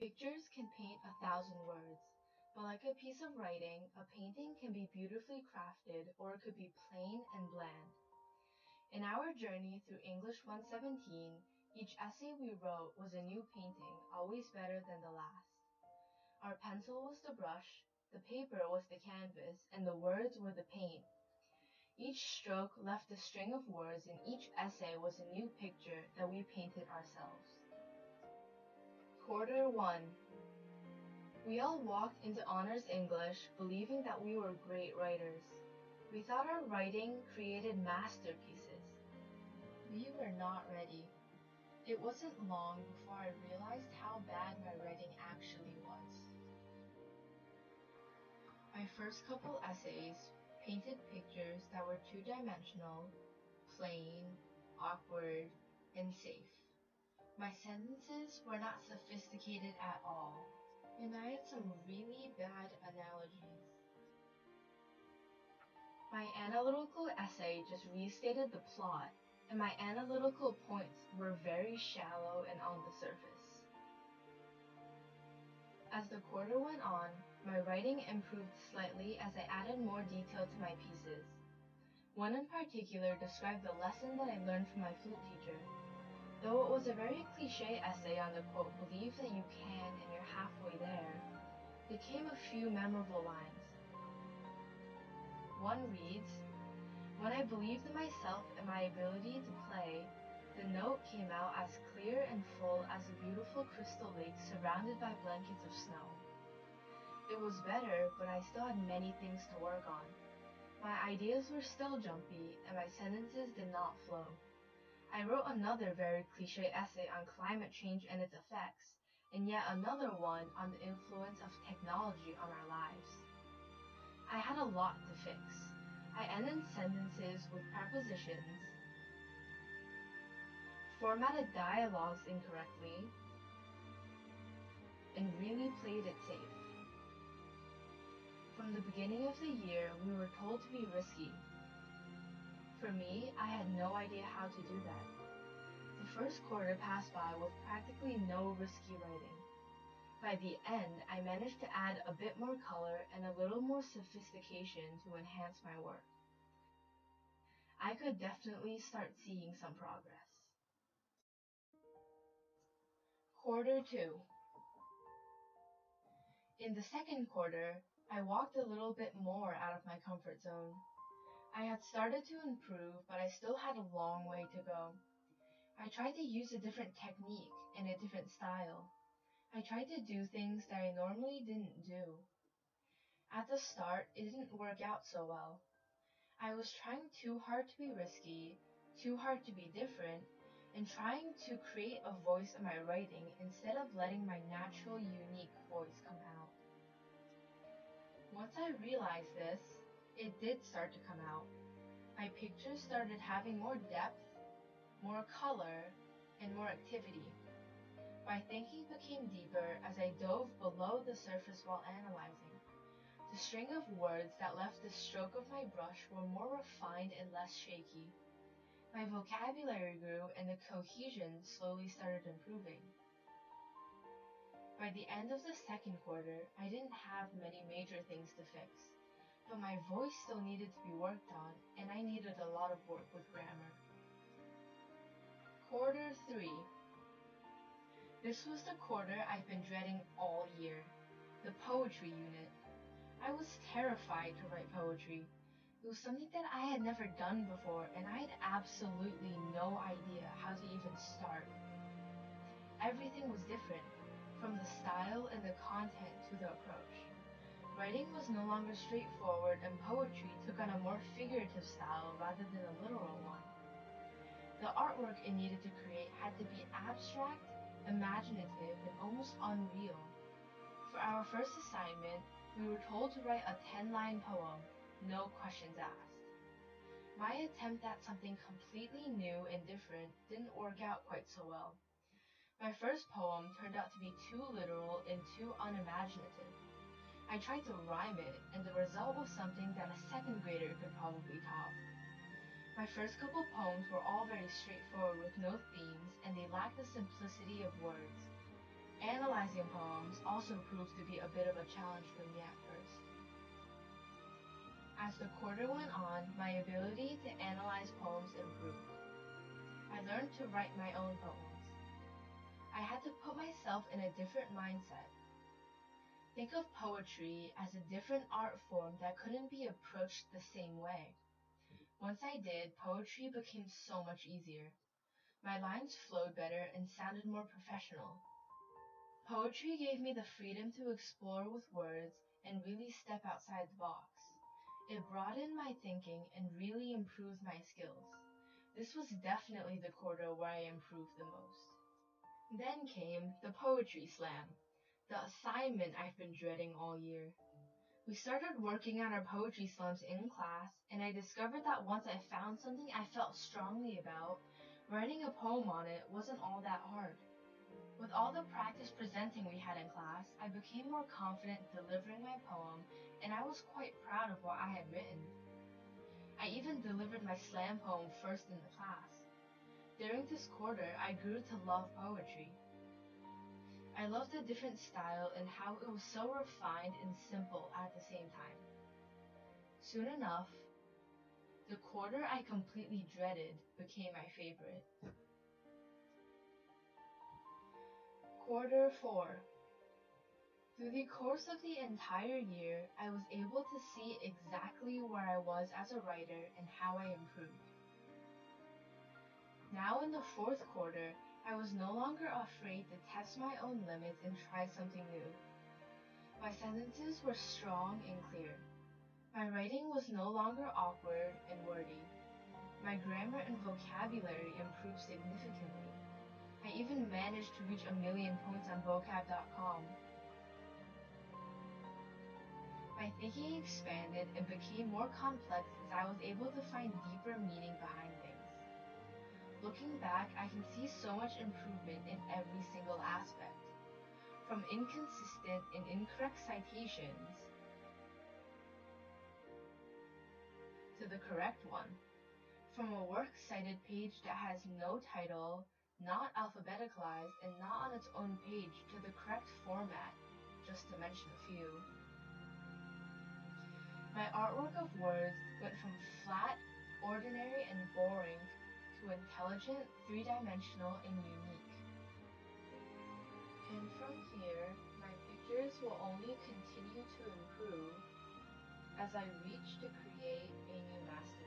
Pictures can paint 1,000 words, but like a piece of writing, a painting can be beautifully crafted or it could be plain and bland. In our journey through English 117, each essay we wrote was a new painting, always better than the last. Our pencil was the brush, the paper was the canvas, and the words were the paint. Each stroke left a string of words and each essay was a new picture that we painted ourselves. Quarter 1. We all walked into Honors English believing that we were great writers. We thought our writing created masterpieces. We were not ready. It wasn't long before I realized how bad my writing actually was. My first couple essays painted pictures that were two-dimensional, plain, awkward, and safe. My sentences were not sophisticated at all, and I had some really bad analogies. My analytical essay just restated the plot, and my analytical points were very shallow and on the surface. As the quarter went on, my writing improved slightly as I added more detail to my pieces. One in particular described the lesson that I learned from my flute teacher. Though it was a very cliché essay on the quote, "Believe that you can and you're halfway there," there came a few memorable lines. One reads, "When I believed in myself and my ability to play, the note came out as clear and full as a beautiful crystal lake surrounded by blankets of snow." It was better, but I still had many things to work on. My ideas were still jumpy, and my sentences did not flow. I wrote another very cliché essay on climate change and its effects, and yet another one on the influence of technology on our lives. I had a lot to fix. I ended sentences with prepositions, formatted dialogues incorrectly, and really played it safe. From the beginning of the year, we were told to be risky. For me, I had no idea how to do that. The first quarter passed by with practically no risky writing. By the end, I managed to add a bit more color and a little more sophistication to enhance my work. I could definitely start seeing some progress. Quarter 2. In the second quarter, I walked a little bit more out of my comfort zone. I had started to improve, but I still had a long way to go. I tried to use a different technique and a different style. I tried to do things that I normally didn't do. At the start, it didn't work out so well. I was trying too hard to be risky, too hard to be different, and trying to create a voice in my writing instead of letting my natural, unique voice come out. Once I realized this, it did start to come out. My pictures started having more depth, more color, and more activity. My thinking became deeper as I dove below the surface while analyzing. The string of words that left the stroke of my brush were more refined and less shaky. My vocabulary grew and the cohesion slowly started improving. By the end of the second quarter, I didn't have many major things to fix, but my voice still needed to be worked on, and I needed a lot of work with grammar. Quarter 3. This was the quarter I've been dreading all year, the poetry unit. I was terrified to write poetry. It was something that I had never done before, and I had absolutely no idea how to even start. Everything was different, from the style and the content to the approach. Writing was no longer straightforward, and poetry took on a more figurative style rather than a literal one. The artwork it needed to create had to be abstract, imaginative, and almost unreal. For our first assignment, we were told to write a 10-line poem, no questions asked. My attempt at something completely new and different didn't work out quite so well. My first poem turned out to be too literal and too unimaginative. I tried to rhyme it, and the result was something that a second grader could probably top. My first couple poems were all very straightforward with no themes, and they lacked the simplicity of words. Analyzing poems also proved to be a bit of a challenge for me at first. As the quarter went on, my ability to analyze poems improved. I learned to write my own poems. I had to put myself in a different mindset. Think of poetry as a different art form that couldn't be approached the same way. Once I did, poetry became so much easier. My lines flowed better and sounded more professional. Poetry gave me the freedom to explore with words and really step outside the box. It broadened my thinking and really improved my skills. This was definitely the quarter where I improved the most. Then came the Poetry Slam, the assignment I've been dreading all year. We started working on our poetry slams in class, and I discovered that once I found something I felt strongly about, writing a poem on it wasn't all that hard. With all the practice presenting we had in class, I became more confident delivering my poem, and I was quite proud of what I had written. I even delivered my slam poem first in the class. During this quarter, I grew to love poetry. I loved the different style and how it was so refined and simple at the same time. Soon enough, the quarter I completely dreaded became my favorite. Quarter 4. Through the course of the entire year, I was able to see exactly where I was as a writer and how I improved. Now in the fourth quarter, I was no longer afraid to test my own limits and try something new. My sentences were strong and clear. My writing was no longer awkward and wordy. My grammar and vocabulary improved significantly. I even managed to reach 1,000,000 points on vocab.com. My thinking expanded and became more complex as I was able to find deeper meaning behind things. Looking back, I can see so much improvement in every single aspect. From inconsistent and incorrect citations to the correct one. From a works cited page that has no title, not alphabeticalized, and not on its own page to the correct format, just to mention a few. My artwork of words went from flat, ordinary, and boring to intelligent, three-dimensional, and unique. And from here, my pictures will only continue to improve as I reach to create a new masterpiece.